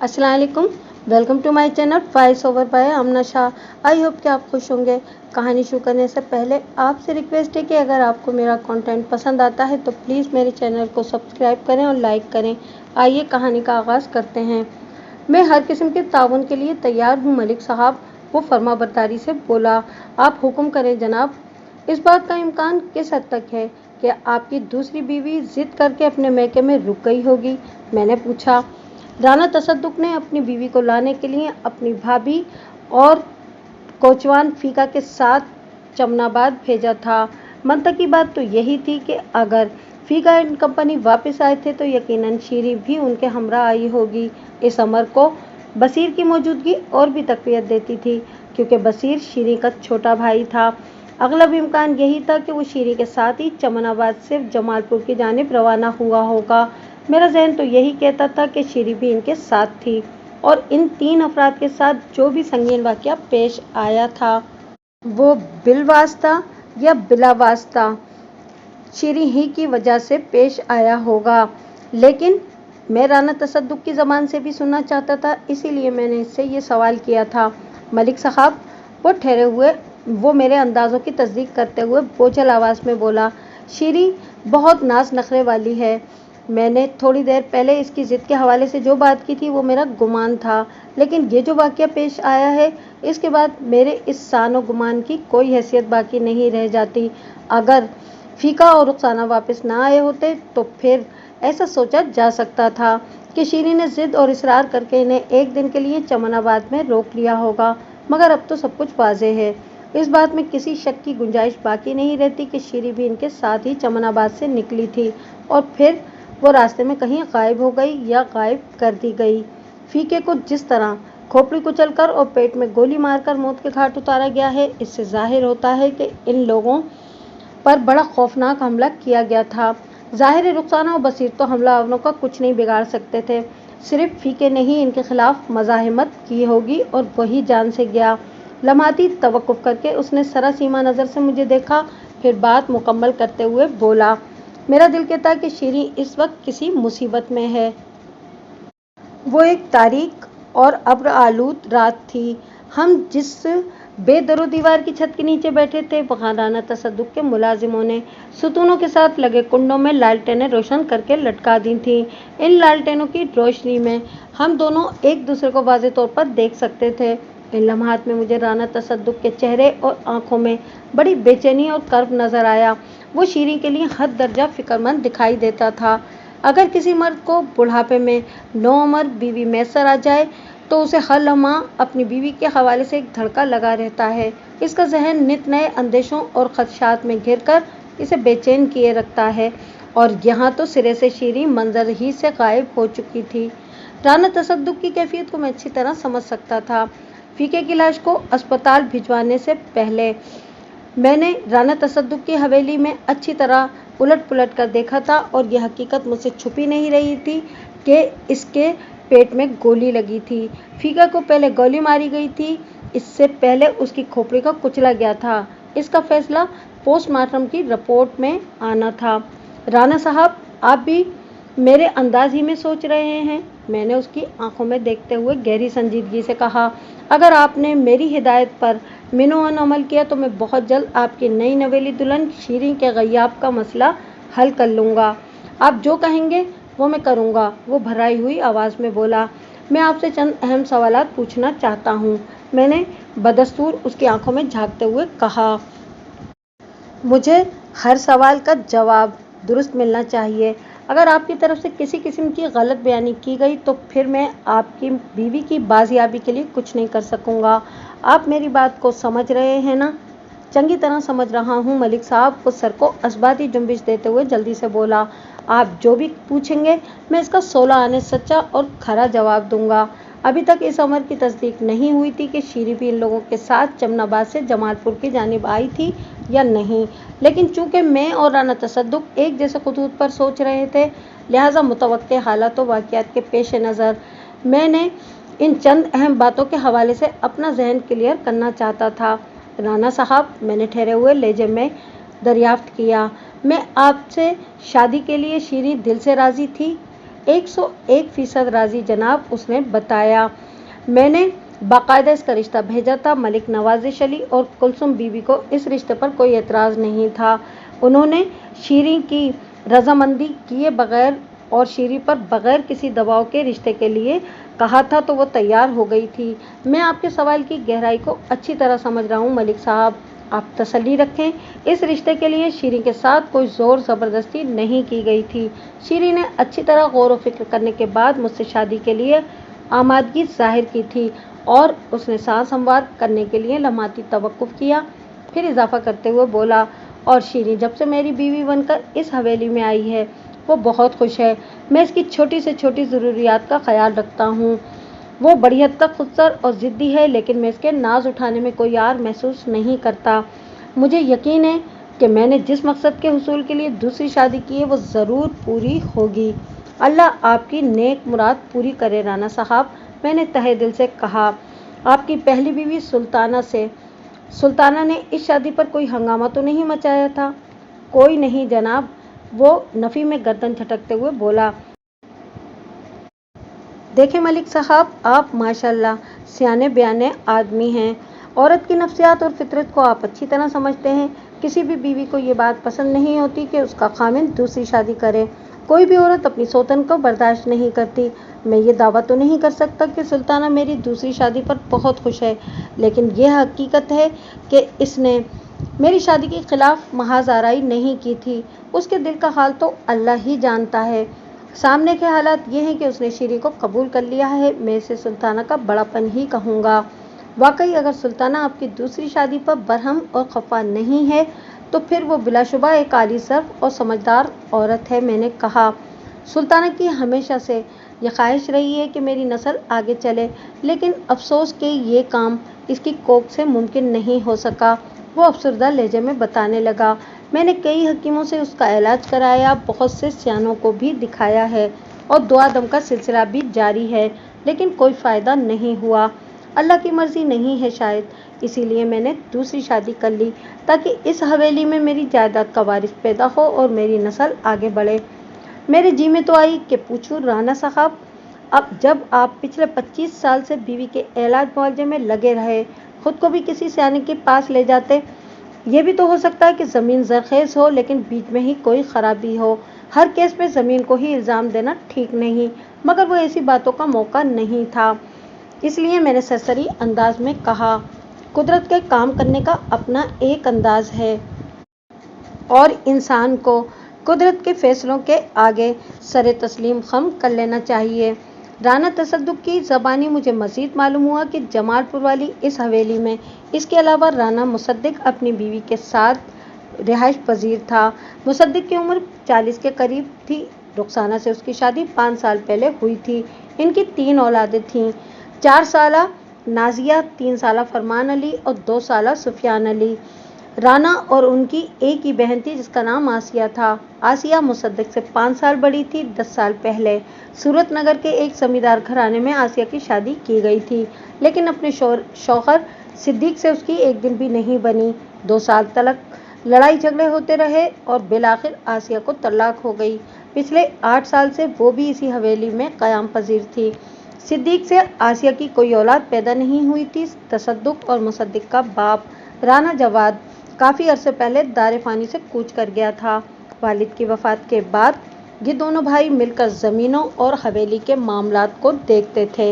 अस्सलाम वालेकुम। Welcome to my channel voice over by Amna Shah. I hope कि आप खुश होंगे। कहानी शुरू करने से पहले आपसे रिक्वेस्ट है कि अगर आपको मेरा कंटेंट पसंद आता है तो प्लीज़ मेरे चैनल को सब्सक्राइब करें और लाइक करें। आइए कहानी का आगाज़ करते हैं। मैं हर किस्म के ताउन के लिए तैयार हूँ मलिक साहब, वो फर्माबरदारी से बोला। आप हुक्म करें जनाब। इस बात का इम्कान किस हद तक है कि आपकी दूसरी बीवी जिद करके अपने मैके में रुक गई होगी? मैंने पूछा। राना तसद्दुक ने अपनी बीवी को लाने के लिए अपनी भाभी और कोचवान फीका के साथ चमनाबाद भेजा था। मंतकी बात तो यही थी कि अगर फीका एंड कंपनी वापस आए थे तो यकीनन शीरी भी उनके हमरा आई होगी। इस अमर को बसीर की मौजूदगी और भी तकवीत देती थी, क्योंकि बसीर शीरी का छोटा भाई था। अगलब इम्कान यही था कि वो शीरी के साथ ही चमनाबाद से जमालपुर की जानिब रवाना हुआ होगा। मेरा जहन तो यही कहता था कि शीरी भी इनके साथ थी और इन तीन अफराद के साथ जो भी संगीन वाक़या पेश आया था वो बिलवास्ता या बिलावास्ता शीरी ही की वजह से पेश आया होगा। लेकिन मैं राना तसद्दुक की ज़बान से भी सुनना चाहता था, इसीलिए मैंने इससे ये सवाल किया था। मलिक साहब, वो ठहरे हुए वो मेरे अंदाज़ों की तस्दीक करते हुए बोझल आवाज़ में बोला। शीरी बहुत नाज नखरे वाली है। मैंने थोड़ी देर पहले इसकी ज़िद के हवाले से जो बात की थी वो मेरा गुमान था, लेकिन ये जो वाक़या पेश आया है इसके बाद मेरे इस शान व गुमान की कोई हैसियत बाकी नहीं रह जाती। अगर फीका और रुखसाना वापस ना आए होते तो फिर ऐसा सोचा जा सकता था कि शीरी ने ज़िद और इसरार करके इन्हें एक दिन के लिए चमनाबाद में रोक लिया होगा, मगर अब तो सब कुछ वाज़ेह है। इस बात में किसी शक की गुंजाइश बाकी नहीं रहती कि शीरी भी इनके साथ ही चमनाबाद से निकली थी और फिर वो रास्ते में कहीं गायब हो गई या गायब कर दी गई। फीके को जिस तरह खोपड़ी कुचलकर और पेट में गोली मारकर मौत के घाट उतारा गया है, इससे जाहिर होता है कि इन लोगों पर बड़ा खौफनाक हमला किया गया था। ज़ाहिर रुखसाना और बसीर तो हमलावरों का कुछ नहीं बिगाड़ सकते थे, सिर्फ फीके ने ही इनके खिलाफ मज़ाहिमत की होगी और वही जान से गया। लम्हाती तवक्कुफ करके उसने सरासीमा नज़र से मुझे देखा, फिर बात मुकम्मल करते हुए बोला। मेरा दिल कहता है कि शीरी इस वक्त किसी मुसीबत में है। वो एक तारीक और अब्र आलूद रात थी। हम जिस बेदरो दीवार की छत के नीचे बैठे थे वहाँ राना तसद्दुक के मुलाजिमों ने सुतूनों के साथ लगे कुंडों में लालटेनें रोशन करके लटका दी थीं। इन लालटेनों की रोशनी में हम दोनों एक दूसरे को वाज़ेह तौर पर देख सकते थे। इन लम्हात में मुझे राना तसद्दुक के चेहरे और आंखों में बड़ी बेचैनी और कर्ब नज़र आया। वो शीरी के लिए हद दर्जा फिक्रमंद दिखाई देता था। अगर किसी मर्द को बुढ़ापे में नौउम्र बीवी मैसर आ जाए तो उसे हर लम्हा अपनी बीवी के हवाले से एक धड़का लगा रहता है। इसका जहन नित नए अंदेशों और खदशात में घिर कर इसे बेचैन किए रखता है, और यहाँ तो सिरे से शीरी मंजर ही से गायब हो चुकी थी। राना तसद्दुक की कैफियत को मैं अच्छी तरह समझ सकता था। फीके की लाश को अस्पताल भिजवाने से पहले मैंने राना तसद्दुक की हवेली में अच्छी तरह उलट पुलट कर देखा था और यह हकीकत मुझसे छुपी नहीं रही थी कि इसके पेट में गोली लगी थी। फीका को पहले गोली मारी गई थी, इससे पहले उसकी खोपड़ी को कुचला गया था। इसका फैसला पोस्टमार्टम की रिपोर्ट में आना था। राना साहब, आप भी मेरे अंदाज ही में सोच रहे हैं, मैंने उसकी आंखों में देखते हुए गहरी संजीदगी से कहा। अगर आपने मेरी हिदायत पर मिनोअन अमल किया तो मैं बहुत जल्द आपकी नई नवेली दुल्हन शीरी के गयाब का मसला हल कर लूँगा। आप जो कहेंगे वो मैं करूँगा, वो भराई हुई आवाज़ में बोला। मैं आपसे चंद अहम सवालात पूछना चाहता हूँ, मैंने बदस्तूर उसकी आंखों में झांकते हुए कहा। मुझे हर सवाल का जवाब दुरुस्त मिलना चाहिए। अगर आपकी तरफ से किसी किस्म की गलत बयानी की गई तो फिर मैं आपकी बीवी की बाजियाबी के लिए कुछ नहीं कर सकूँगा। आप मेरी बात को समझ रहे हैं ना? चंगी तरह समझ रहा हूँ मलिक साहब। वो सर को असबाती जुम्बिश देते हुए जल्दी से बोला। आप जो भी पूछेंगे मैं इसका 16 आने सच्चा और खरा जवाब दूंगा। अभी तक इस अमर की तस्दीक नहीं हुई थी कि शीरी भी इन लोगों के साथ जमनाबाद से जमालपुर की जानिब आई थी या नहीं, लेकिन चूंकि मैं और राना तसद्दुक एक जैसे खतूत पर सोच रहे थे, लिहाजा मुतवक्के हालात व वाक़ियात के पेश नज़र मैंने इन चंद अहम बातों के हवाले से अपना जहन क्लियर करना चाहता था। राना साहब, मैंने ठहरे हुए लहजे में दरियाफ्त किया, मैं आपसे शादी के लिए शीरी दिल से राज़ी थी? 101% राजी जनाब, उसने बताया। मैंने बाकायदा इसका रिश्ता भेजा था। मलिक नवाज़िश अली और कुलसुम बीबी को इस रिश्ते पर कोई एतराज़ नहीं था। उन्होंने शीरीं की रजामंदी किए बगैर और शीरीं पर बगैर किसी दबाव के रिश्ते के लिए कहा था तो वो तैयार हो गई थी। मैं आपके सवाल की गहराई को अच्छी तरह समझ रहा हूँ मलिक साहब, आप तसल्ली रखें। इस रिश्ते के लिए शीरीं के साथ कोई ज़ोर ज़बरदस्ती नहीं की गई थी। शीरीं ने अच्छी तरह गौर व फिक्र करने के बाद मुझसे शादी के लिए आमादगी जाहिर की थी और उसने सांस हमवार करने के लिए लम्हाती तवक्कुफ़ किया। फिर इजाफा करते हुए बोला, और शीरीं जब से मेरी बीवी बनकर इस हवेली में आई है वो बहुत खुश है। मैं इसकी छोटी से छोटी ज़रूरियात का ख्याल रखता हूँ। वो बड़ी हद तक खुदसर और ज़िद्दी है, लेकिन मैं इसके नाज उठाने में कोई यार महसूस नहीं करता। मुझे यकीन है कि मैंने जिस मकसद के हुसूल के लिए दूसरी शादी की है वो ज़रूर पूरी होगी। अल्लाह आपकी नेक मुराद पूरी करे राना साहब, मैंने तहे दिल से कहा। आपकी पहली बीवी सुल्ताना ने इस शादी पर कोई हंगामा तो नहीं मचाया था? कोई नहीं जनाब, वो नफ़ी में गर्दन झटकते हुए बोला। देखें मलिक साहब, आप माशाल्लाह सियाने बयाने आदमी हैं। औरत की नफ्सियात और फितरत को आप अच्छी तरह समझते हैं। किसी भी बीवी को ये बात पसंद नहीं होती कि उसका खामिन दूसरी शादी करे। कोई भी औरत अपनी सौतन को बर्दाश्त नहीं करती। मैं ये दावा तो नहीं कर सकता कि सुल्ताना मेरी दूसरी शादी पर बहुत खुश है, लेकिन यह हकीकत है कि इसने मेरी शादी के खिलाफ महाज आराई नहीं की थी। उसके दिल का हाल तो अल्लाह ही जानता है। सामने के हालात ये हैं कि उसने शीरीं को कबूल कर लिया है। मैं इसे सुल्ताना का बड़ापन ही कहूँगा। वाकई अगर सुल्ताना आपकी दूसरी शादी पर बरहम और खफा नहीं है तो फिर वो बिलाशुबा एक आली सर्फ और समझदार औरत है। मैंने कहा, सुल्ताना की हमेशा से ये ख्वाहिश रही है कि मेरी नस्ल आगे चले, लेकिन अफसोस कि ये काम इसकी कोख से मुमकिन नहीं हो सका। वो अफसरदा लहजे में बताने लगा। मैंने कई हकीमों से उसका इलाज कराया, बहुत से सियानों को भी दिखाया है और दुआ दम का सिलसिला भी जारी है, लेकिन कोई फ़ायदा नहीं हुआ। अल्लाह की मर्ज़ी नहीं है शायद, इसीलिए मैंने दूसरी शादी कर ली ताकि इस हवेली में मेरी जायदाद का वारिस पैदा हो और मेरी नस्ल आगे बढ़े। मेरे जी में तो आई कि पूछूं राना साहब, अब जब आप पिछले 25 साल से बीवी के इलाज मुआवजे में लगे रहे, खुद को भी किसी सियाने के पास ले जाते। ये भी तो हो सकता है कि ज़मीन ज़रख़ेज़ हो लेकिन बीच में ही कोई ख़राबी हो। हर केस में ज़मीन को ही इल्ज़ाम देना ठीक नहीं, मगर वो ऐसी बातों का मौका नहीं था। इसलिए मैंने सरसरी अंदाज में कहा, कुदरत के काम करने का अपना एक अंदाज है और इंसान को कुदरत के फैसलों के आगे सरे तस्लीम खम कर लेना चाहिए। राना तसद्दुक़ की ज़बानी मुझे मज़ीद मालूम हुआ कि जमालपुर वाली इस हवेली में इसके अलावा राना मुसद्दिक़ अपनी बीवी के साथ रिहाइश पजीर था। मुसद्दिक़ की उम्र 40 के करीब थी। रुखसाना से उसकी शादी 5 साल पहले हुई थी। इनकी 3 औलादें थीं, 4 साला नाजिया, 3 साला फरमान अली और 2 साला सुफियान अली। राना और उनकी एक ही बहन थी जिसका नाम आसिया था। आसिया मुसद्दिक़ से 5 साल बड़ी थी। 10 साल पहले सूरत नगर के एक जमींदार घराने में आसिया की शादी की गई थी, लेकिन अपने शौहर सिद्दीक़ से उसकी एक दिन भी नहीं बनी। 2 साल तक लड़ाई झगड़े होते रहे और बिलाखिर आसिया को तलाक हो गई। पिछले 8 साल से वो भी इसी हवेली में क़याम पजीर थी। सिद्दीक़ से आसिया की कोई औलाद पैदा नहीं हुई थी। तसद्दुक़ और मुसद्दिक़ का बाप राना जवाद काफ़ी अरसे पहले दारे फ़ानी से कूच कर गया था। वालिद की वफ़ात के बाद ये दोनों भाई मिलकर ज़मीनों और हवेली के मामलात को देखते थे।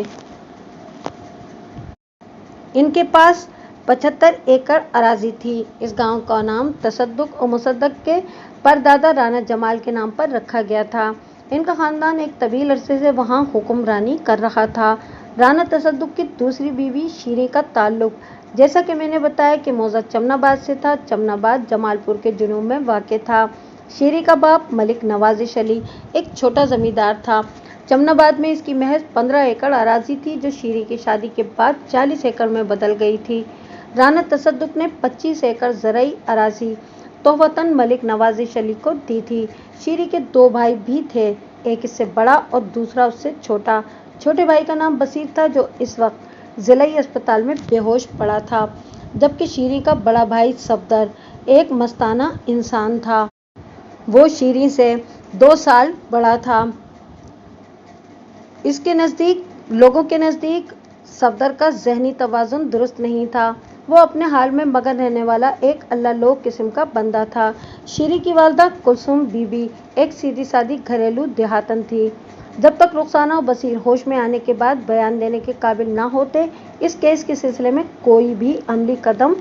इनके पास 75 एकड़ अराजी थी। इस गांव का नाम तसद्दुक़ और मुसद्दिक़ के परदादा राना जमाल के नाम पर रखा गया था। इनका ख़ानदान एक तवील अरसे से वहाँ हुक्मरानी कर रहा था। राना तसद्दुक़ की दूसरी बीवी शीरीं का ताल्लुक़, जैसा कि मैंने बताया, कि मौज़ा चमनाबाद से था। चमनाबाद जमालपुर के जुनूब में वाक़ था। शीरीं का बाप मलिक नवाज़िश अली एक छोटा ज़मींदार था। चमनाबाद में इसकी महज 15 एकड़ अराजी थी, जो शीरीं की शादी के बाद 40 एकड़ में बदल गई थी। राना तसद्दुक़ ने 25 एकड़ ज़रई अराजी तोहफ़तन मलिक नवाज़िश अली को दी थी। शीरीं के 2 भाई भी थे, एक इससे बड़ा और दूसरा उससे छोटा। छोटे भाई का नाम बसीर था, जो इस वक्त ज़िलाई अस्पताल में बेहोश पड़ा था, जबकि शीरीं का बड़ा भाई सफदर एक मस्ताना इंसान था। वो शीरीं से 2 साल बड़ा था। इसके नज़दीक लोगों के नज़दीक सफदर का ज़हनी तवाज़ुन दुरुस्त नहीं था। वो अपने हाल में मगन रहने वाला एक अल्लाह लोग किस्म का बंदा था। शीरी की वालदा कुलसुम बीबी एक सीधी सादी घरेलू देहातन थी। जब तक रुखसाना और बसीर होश में आने के बाद बयान देने के काबिल ना होते, इस केस के सिलसिले में कोई भी अमली कदम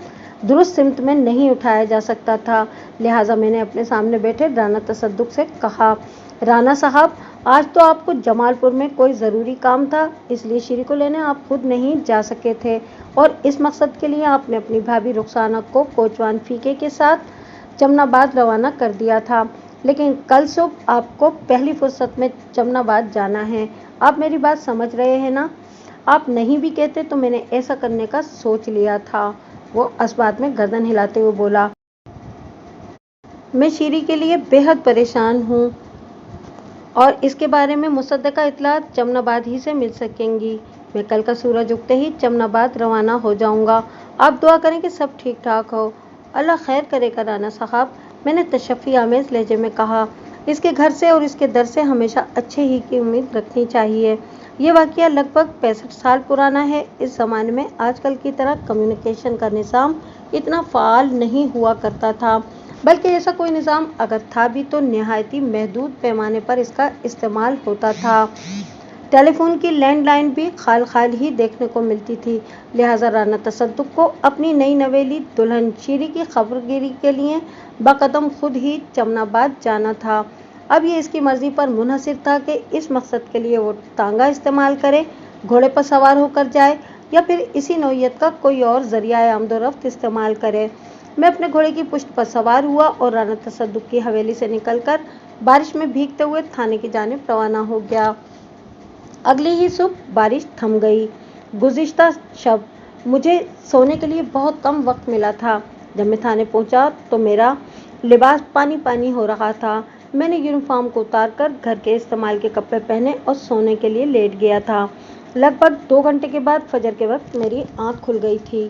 दुरुस्त सिमत में नहीं उठाया जा सकता था। लिहाजा मैंने अपने सामने बैठे राना तसद्दुक से कहा, राना साहब, आज तो आपको जमालपुर में कोई ज़रूरी काम था, इसलिए शीरी को लेने आप खुद नहीं जा सके थे और इस मकसद के लिए आपने अपनी भाभी रुखसाना को कोचवान फीके के साथ जमनाबाद रवाना कर दिया था। लेकिन कल सुबह आपको पहली फुर्सत में जमनाबाद जाना है। आप मेरी बात समझ रहे हैं ना? आप नहीं भी कहते तो मैंने ऐसा करने का सोच लिया था। वो असबात में गर्दन हिलाते हुए बोला, मैं शीरी के लिए बेहद परेशान हूँ और इसके बारे में मुसद्दका इत्तलात जमनाबाद ही से मिल सकेंगी। मैं कल का सूरज उगते ही जमनाबाद रवाना हो जाऊंगा। आप दुआ करें कि सब ठीक ठाक हो। अल्लाह खैर करेगा राना साहब, मैंने तशफ़ी आमेज़ लहजे में कहा। इसके घर से और इसके दर से हमेशा अच्छे ही की उम्मीद रखनी चाहिए। ये वाक़या लगभग 65 साल पुराना है। इस ज़माने में आजकल की तरह कम्युनिकेशन का निज़ाम इतना फ़ाल नहीं हुआ करता था, बल्कि ऐसा कोई निज़ाम अगर था भी तो नहायती महदूद पैमाने पर इसका इस्तेमाल होता था। टेलीफोन की लैंडलाइन भी खाल खाल ही देखने को मिलती थी। लिहाजा राना तसद्दुक को अपनी नई नवेली दुल्हन शीरी की खबरगिरी के लिए बकदम खुद ही जमनाबाद जाना था। अब ये इसकी मर्जी पर मुनहसिर था कि इस मकसद के लिए वो तांगा इस्तेमाल करे, घोड़े पर सवार होकर जाए या फिर इसी नौइयत का कोई और जरिया आमदोरफ्त इस्तेमाल करे। मैं अपने घोड़े की पुश्त पर सवार हुआ और राना तसद्दुक की हवेली से निकलकर बारिश में भीगते हुए थाने की जानिब रवाना हो गया। अगली ही सुबह बारिश थम गई। गुज़िश्ता शब मुझे सोने के लिए बहुत कम वक्त मिला था। जब मैं थाने पहुंचा तो मेरा लिबास पानी पानी हो रहा था। मैंने यूनिफॉर्म को उतारकर घर के इस्तेमाल के कपड़े पहने और सोने के लिए लेट गया था। लगभग 2 घंटे के बाद फजर के वक्त मेरी आँख खुल गई थी।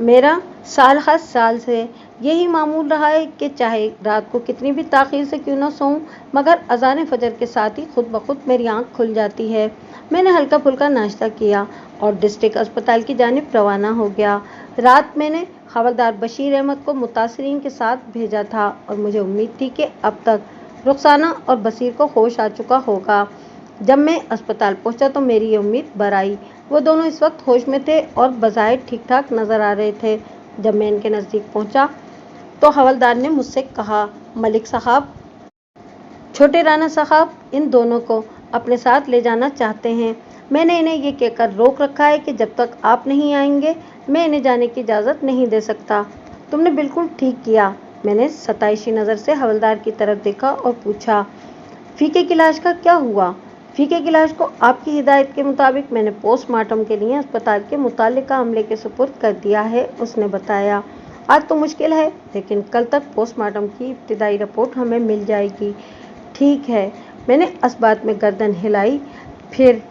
मेरा साल हर साल से यही मामूल रहा है कि चाहे रात को कितनी भी ताख़ीर से क्यों न सोऊं, मगर अज़ान फजर के साथ ही खुद ब खुद मेरी आँख खुल जाती है। मैंने हल्का फुल्का नाश्ता किया और डिस्ट्रिक्ट अस्पताल की जानिब रवाना हो गया। रात मैंने हवलदार बशीर अहमद को मुतासरीन के साथ भेजा था और मुझे उम्मीद थी कि अब तक रुखसाना और बशीर को होश आ चुका होगा। जब मैं अस्पताल पहुंचा तो मेरी ये उम्मीद बर आई। वो दोनों इस वक्त होश में थे और बज़ाहिर ठीक ठाक नज़र आ रहे थे। जब मैं इनके नज़दीक पहुंचा तो हवलदार ने मुझसे कहा, मलिक साहब, छोटे राना साहब इन दोनों को अपने साथ ले जाना चाहते हैं। मैंने इन्हें ये कहकर रोक रखा है कि जब तक आप नहीं आएंगे मैं इन्हें जाने की इजाज़त नहीं दे सकता। तुमने बिल्कुल ठीक किया। मैंने सताइशी नज़र से हवलदार की तरफ देखा और पूछा, फीके की लाश का क्या हुआ? फीके की लाश को आपकी हिदायत के मुताबिक मैंने पोस्टमार्टम के लिए अस्पताल के मुताल्लिका अमले के सुपुर्द कर दिया है, उसने बताया। आज तो मुश्किल है, लेकिन कल तक पोस्टमार्टम की इब्तिदाई रिपोर्ट हमें मिल जाएगी। ठीक है। मैंने असबात में गर्दन हिलाई, फिर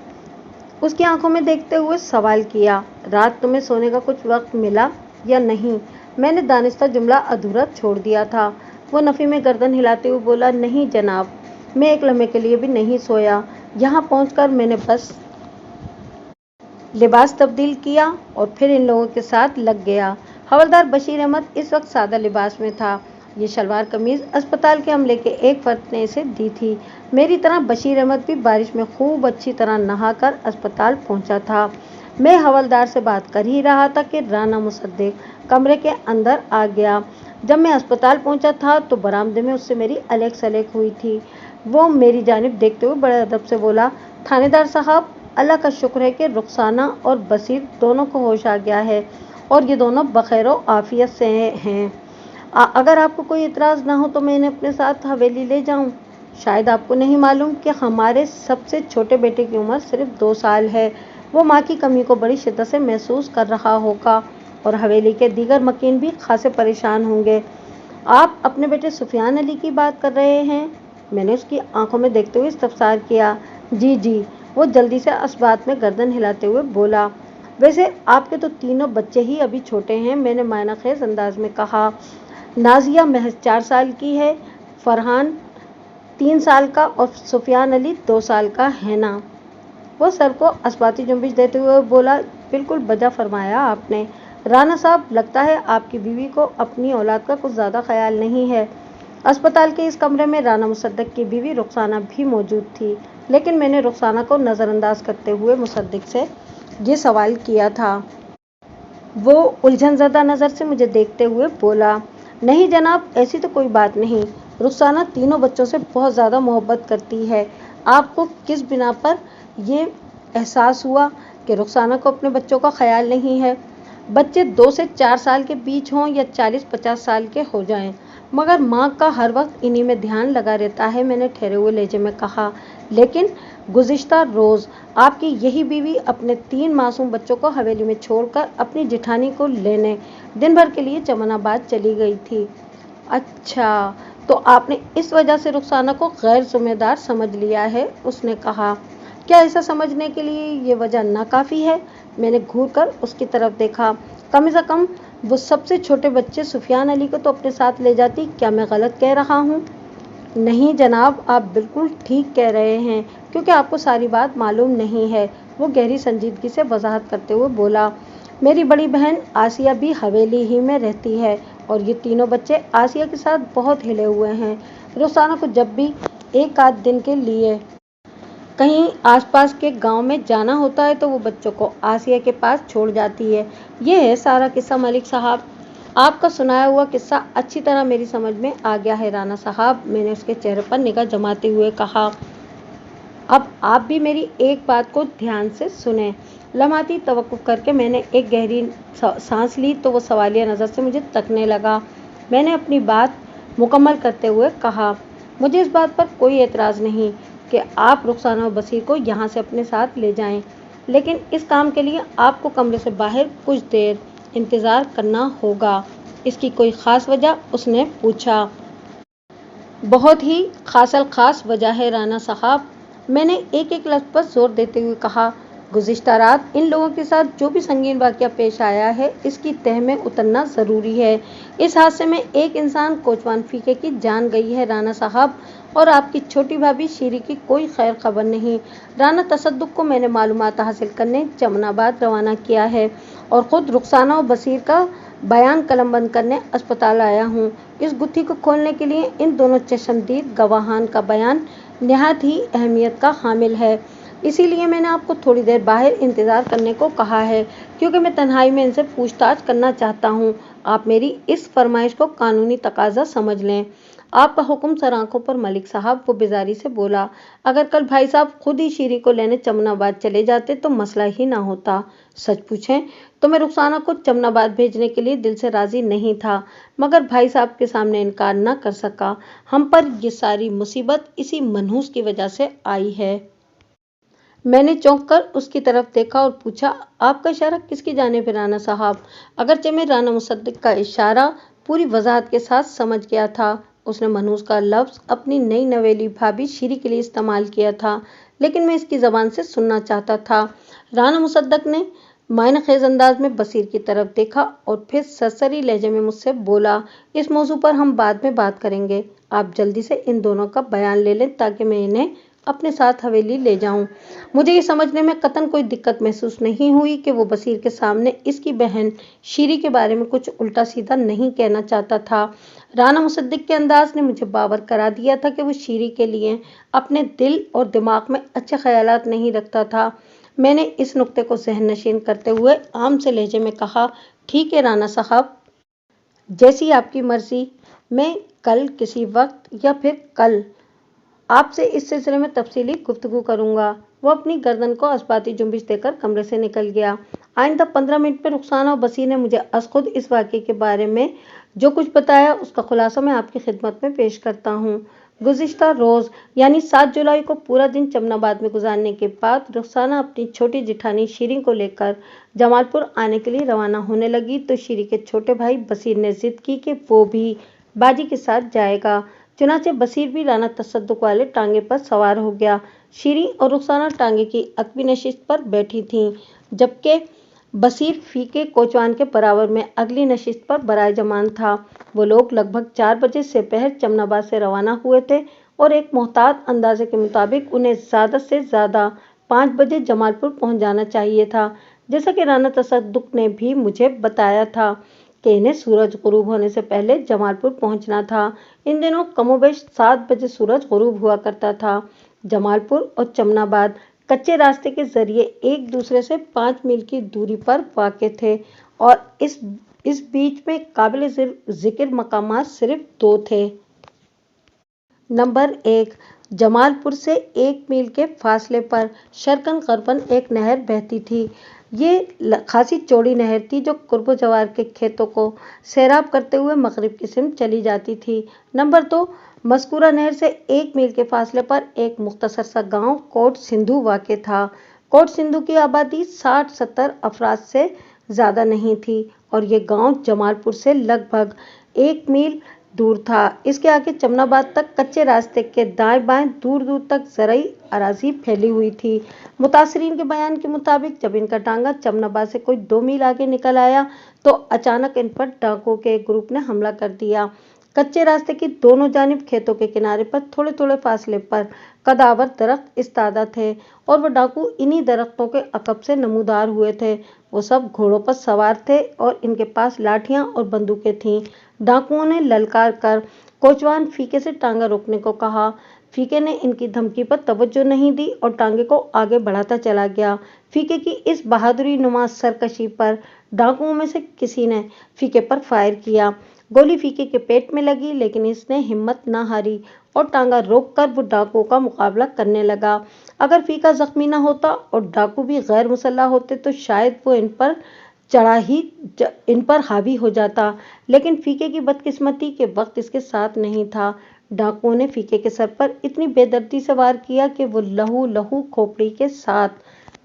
उसकी आंखों में देखते हुए सवाल किया, रात तुम्हें सोने का कुछ वक्त मिला या नहीं? मैंने दानिस्ता जुमला अधूरा छोड़ दिया था। वो नफ़ी में गर्दन हिलाते हुए बोला, नहीं जनाब, मैं एक लम्हे के लिए भी नहीं सोया। यहाँ पहुंचकर मैंने बस लिबास तब्दील किया और फिर इन लोगों के साथ लग गया। हवलदार बशीर अहमद इस वक्त सादा लिबास में था। ये शलवार कमीज़ अस्पताल के अमले के एक फर्द ने इसे दी थी। मेरी तरह बशीर अहमद भी बारिश में खूब अच्छी तरह नहाकर अस्पताल पहुंचा था। मैं हवलदार से बात कर ही रहा था कि राना मुसद्दिक कमरे के अंदर आ गया। जब मैं अस्पताल पहुंचा था तो बरामदे में उससे मेरी अलेक सलेक हुई थी। वो मेरी जानिब देखते हुए बड़े अदब से बोला, थानेदार साहब, अल्लाह का शुक्र है कि रुखसाना और बसीर दोनों को होश आ गया है और ये दोनों बखैर आफियत से हैं। अगर आपको कोई इतराज़ ना हो तो मैं इन्हें अपने साथ हवेली ले जाऊं। शायद आपको नहीं मालूम कि हमारे सबसे छोटे बेटे की उम्र सिर्फ 2 साल है। वो माँ की कमी को बड़ी शिद्दत से महसूस कर रहा होगा और हवेली के दीगर मकीन भी खासे परेशान होंगे। आप अपने बेटे सुफियान अली की बात कर रहे हैं? मैंने उसकी आंखों में देखते हुए इस्तफसार किया। जी जी, वो जल्दी से असबात में गर्दन हिलाते हुए बोला। वैसे आपके तो तीनों बच्चे ही अभी छोटे हैं, मैंने मायना खेज अंदाज में कहा। नाजिया महज 4 साल की है, फरहान 3 साल का और सुफियान अली 2 साल का है ना। वो सर को अस्बाती जुम्बिश देते हुए बोला, बिल्कुल बजा फरमाया आपने राना साहब, लगता है आपकी बीवी को अपनी औलाद का कुछ ज़्यादा ख्याल नहीं है। अस्पताल के इस कमरे में राना मुसद्दक की बीवी रुखसाना भी मौजूद थी, लेकिन मैंने रुखसाना को नज़रअंदाज करते हुए मुसद्दक से ये सवाल किया था। वो उलझनज़दा नज़र से मुझे देखते हुए बोला, नहीं जनाब, ऐसी तो कोई बात नहीं। रुखसाना तीनों बच्चों से बहुत ज़्यादा मोहब्बत करती है। आपको किस बिना पर यह एहसास हुआ कि रुखसाना को अपने बच्चों का ख्याल नहीं है? बच्चे 2 से 4 साल के बीच हों या 40-50 साल के हो जाएं, मगर माँ का हर वक्त इन्हीं में ध्यान लगा रहता है, मैंने ठहरे हुए लहजे में कहा। लेकिन गुज़िश्ता रोज़ आपकी यही बीवी अपने 3 मासूम बच्चों को हवेली में छोड़कर अपनी जेठानी को लेने दिन भर के लिए चमनाबाद चली गई थी। अच्छा, तो आपने इस वजह से रुखसाना को गैर जिम्मेदार समझ लिया है, उसने कहा। क्या ऐसा समझने के लिए ये वजह नाकाफ़ी है? मैंने घूर कर उसकी तरफ देखा। कम से कम वो सबसे छोटे बच्चे सुफियान अली को तो अपने साथ ले जाती। क्या मैं गलत कह रहा हूँ? नहीं जनाब, आप बिल्कुल ठीक कह रहे हैं, क्योंकि आपको सारी बात मालूम नहीं है, वो गहरी संजीदगी से वजाहत करते हुए बोला। मेरी बड़ी बहन आसिया भी हवेली ही में रहती है और ये तीनों बच्चे आसिया के साथ बहुत हिले हुए हैं। रुखसाना को जब भी एक आध दिन के लिए कहीं आसपास के गांव में जाना होता है तो वो बच्चों को आसिया के पास छोड़ जाती है। ये है सारा किस्सा मलिक साहब। आपका सुनाया हुआ किस्सा अच्छी तरह मेरी समझ में आ गया है राना साहब, मैंने उसके चेहरे पर निगाह जमाते हुए कहा। अब आप भी मेरी एक बात को ध्यान से सुने। लम्हाती तवक्कुफ करके मैंने एक गहरी सांस ली तो वो सवालिया नज़र से मुझे तकने लगा। मैंने अपनी बात मुकम्मल करते हुए कहा, मुझे इस बात पर कोई एतराज़ नहीं कि आप रुखसाना और बसीर को यहाँ से अपने साथ ले जाएं, लेकिन इस काम के लिए आपको कमरे से बाहर कुछ देर इंतज़ार करना होगा। इसकी कोई ख़ास वजह? उसने पूछा। बहुत ही ख़ास वजह है राना साहब, मैंने एक लफ्ज़ पर जोर देते हुए कहा। गुज़िश्ता रात इन लोगों के साथ जो भी संगीन वाक़या पेश आया है, इसकी तह में उतरना ज़रूरी है। इस हादसे में एक इंसान कोचवान फ़ीके की जान गई है राना साहब, और आपकी छोटी भाभी शीरी की कोई खैर खबर नहीं। राना तसद्दुक़ को मैंने मालूमात हासिल करने जमनाबाद रवाना किया है और ख़ुद रुखसाना और बसीर का बयान कलमबंद करने अस्पताल आया हूँ। इस गुत्थी को खोलने के लिए इन दोनों चश्मदीद गवाहान का बयान निहायत ही अहमियत का हामिल है। इसीलिए मैंने आपको थोड़ी देर बाहर इंतज़ार करने को कहा है, क्योंकि मैं तन्हाई में इनसे पूछताछ करना चाहता हूँ। आप मेरी इस फरमाइश को कानूनी तकाजा समझ लें। आपका हुक्म सर आंखों पर मलिक साहब, वो बेजारी से बोला। अगर कल भाई साहब खुद ही शीरी को लेने चमनाबाद चले जाते तो मसला ही ना होता। सच पूछें तो मैं रुखसाना को चमनाबाद भेजने के लिए दिल से राज़ी नहीं था, मगर भाई साहब के सामने इनकार न कर सका। हम पर ये सारी मुसीबत इसी मनहूस की वजह से आई है। मैंने चौंक कर उसकी तरफ देखा और पूछा, आपका इशारा किसकी जानिब है राना साहब? अगरचे मैं राना मुसद्दक का इशारा पूरी वजाहत के साथ समझ गया था। उसने मनहूस का लफ्ज़ अपनी नई नवेली भाभी शीरी के लिए इस्तेमाल किया था, लेकिन मैं इसकी ज़बान से सुनना चाहता था। राना मुसद्दक ने मायनेखेज़ अंदाज में बसीर की तरफ देखा और फिर सरसरी लहजे में मुझसे बोला, इस मौजू पर हम बाद में बात करेंगे। आप जल्दी से इन दोनों का बयान ले लें ताकि मैं इन्हें अपने साथ हवेली ले जाऊं। मुझे ये समझने में कतन कोई दिक्कत महसूस नहीं हुई कि वो बसीर के सामने इसकी बहन शीरी के बारे में कुछ उल्टा सीधा नहीं कहना चाहता था। राना मुसद्दक के अंदाज ने मुझे बावर करा दिया था कि वो शीरी के लिए अपने दिल और दिमाग में अच्छे ख्यालात नहीं रखता था। मैंने इस नुक्ते को ज़हन नशीन करते हुए आम से लहजे में कहा, ठीक है राना साहब, जैसी आपकी मर्ज़ी। मैं कल किसी वक्त या फिर कल आपसे इस सिलसिले में तफसीली गुफ्तगू करूंगा। वो अपनी गर्दन को अस्बाती जुम्बिश देकर कमरे से निकल गया। आइंदा 15 मिनट में रुखसाना और बसीर ने मुझे खुद इस वाक़े के बारे में जो कुछ बताया, उसका खुलासा मैं आपकी खिदमत में पेश करता हूँ। गुज़िश्ता रोज़ यानी 7 जुलाई को पूरा दिन चमनाबाद में गुजारने के बाद रुखसाना अपनी छोटी जिठानी शीरी को लेकर जमालपुर आने के लिए रवाना होने लगी तो शीरी के छोटे भाई बसीर ने जिद की कि वो भी बाजी के साथ जाएगा। चुनाचे बसीर भी राना तसद्दुक़ वाले टांगे पर सवार हो गया। शीरी और रुखसाना टांगे की अकबी नशिस्त पर बैठी थीं, जबकि बसीर फीके कोचवान के बराबर में अगली नशिस्त पर बराए जमान था। वो लोग लगभग 4 बजे से पहर चमनाबाद से रवाना हुए थे और एक मोहतात अंदाजे के मुताबिक उन्हें ज़्यादा से ज़्यादा 5 बजे जमालपुर पहुंच जाना चाहिए था। जैसा कि राणा तसद्दुक ने भी मुझे बताया था कि इन्हें सूरज गुरूब होने से पहले जमालपुर पहुंचना था। इन दिनों कमोबेश 7 बजे सूरज गुरूब हुआ करता था। जमालपुर और चमनाबाद कच्चे रास्ते के जरिए एक दूसरे से 5 मील की दूरी पर वाक़ थे और इस बीच में काबिल जिक्र मकामात सिर्फ 2 थे। नंबर 1, जमालपुर से 1 मील के फासले पर शरकन गरबन एक नहर बहती थी। ये खासी चौड़ी नहर थी जो कुर्ब जवार के खेतों को सैराब करते हुए मगरिब की सिमत चली जाती थी। नंबर 2, मज़कूरा नहर से 1 मील के फासले पर एक मुख्तसर सा गांव कोट सिंधु वाक़ था। कोट सिंधु की आबादी 60-70 अफराद से ज़्यादा नहीं थी और ये गांव जमालपुर से लगभग 1 मील दूर था। इसके आगे चमनाबाद तक कच्चे रास्ते के दाएं बाएं दूर दूर तक ज़रई अराज़ी फैली हुई थी। मुतासरीन के बयान के मुताबिक जब इनका टांगा चमनाबाद से कोई 2 मील आगे निकल आया तो अचानक इन पर डाकुओं के एक ग्रुप ने हमला कर दिया। कच्चे रास्ते की दोनों जानिब खेतों के किनारे पर थोड़े थोड़े फासले पर कदावर दरख्त इस्तादा थे और वो डाकू इन्हीं दरख्तों के अकब से नमूदार हुए थे। वो सब घोड़ों पर सवार थे और इनके पास लाठियां और बंदूकें थीं। डाकुओं ने ललकार कर कोचवान फीके से टांगा रोकने को कहा। फीके ने इनकी धमकी पर तवज्जो नहीं दी और टांगे को आगे बढ़ाता चला गया। फीके की इस बहादुरी नुमा सरकशी पर डाकुओं में से किसी ने फीके पर फायर किया। गोली फीके के पेट में लगी लेकिन इसने हिम्मत न हारी और टांगा रोककर वो डाकुओं का मुकाबला करने लगा। अगर फीका जख्मी न होता और डाकू भी गैर मुसल्लह होते तो शायद वो इन पर हावी हो जाता, लेकिन फीके की बदकिस्मती के वक्त इसके साथ नहीं था। डाकुओं ने फीके के सर पर इतनी बेदर्दी से वार किया कि वो लहू लहू खोपड़ी के साथ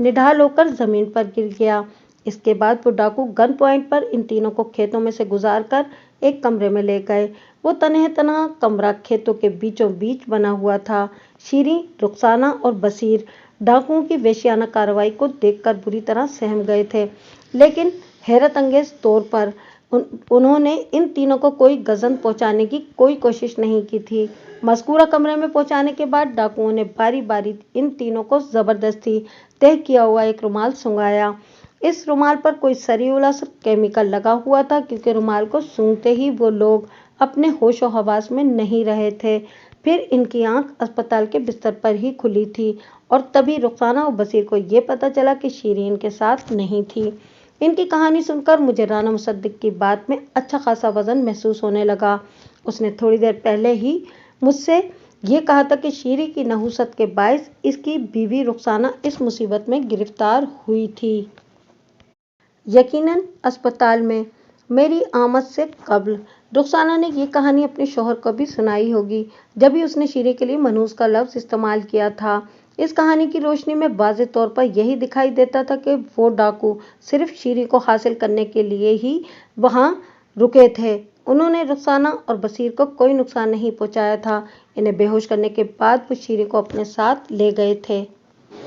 निढाल होकर जमीन पर गिर गया। इसके बाद वो डाकू गन पॉइंट पर इन तीनों को खेतों में से गुजार कर एक कमरे में ले गए। वो तनह तनहा कमरा खेतों के बीचों बीच बना हुआ था। शीरीं, रुखसाना और बसीर डाकुओं की वेश्याना कार्रवाई को देखकर बुरी तरह सहम गए थे, लेकिन हैरत अंगेज तौर पर उन्होंने इन तीनों को कोई गजन पहुंचाने की कोई कोशिश नहीं की थी। मज़कूरा कमरे में पहुंचाने के बाद डाकुओं ने बारी बारी इन तीनों को जबरदस्ती तय किया हुआ एक रुमाल सुंघाया। इस रुमाल पर कोई सरीउला केमिकल लगा हुआ था क्योंकि रुमाल को सूंघते ही वो लोग अपने होशो हवास में नहीं रहे थे। फिर इनकी आंख अस्पताल के बिस्तर पर ही खुली थी और तभी रुखसाना और बसीर को ये पता चला कि शीरीं इनके साथ नहीं थी। इनकी कहानी सुनकर मुझे राना मुसद्दिक की बात में अच्छा खासा वजन महसूस होने लगा। उसने थोड़ी देर पहले ही मुझसे ये कहा था कि शीरीं की नहुसत के बायस इसकी बीवी रुखसाना इस मुसीबत में गिरफ्तार हुई थी। यकीनन अस्पताल में मेरी आमद से कब्ल रुखसाना ने ये कहानी अपने शौहर को भी सुनाई होगी, जब भी उसने शीरीं के लिए मनूस का लफ्ज़ इस्तेमाल किया था। इस कहानी की रोशनी में वाज़ेह तौर पर यही दिखाई देता था कि वो डाकू सिर्फ शीरीं को हासिल करने के लिए ही वहाँ रुके थे। उन्होंने रुखसाना और बसीर को कोई नुकसान नहीं पहुँचाया था। इन्हें बेहोश करने के बाद वो शीरीं को अपने साथ ले गए थे।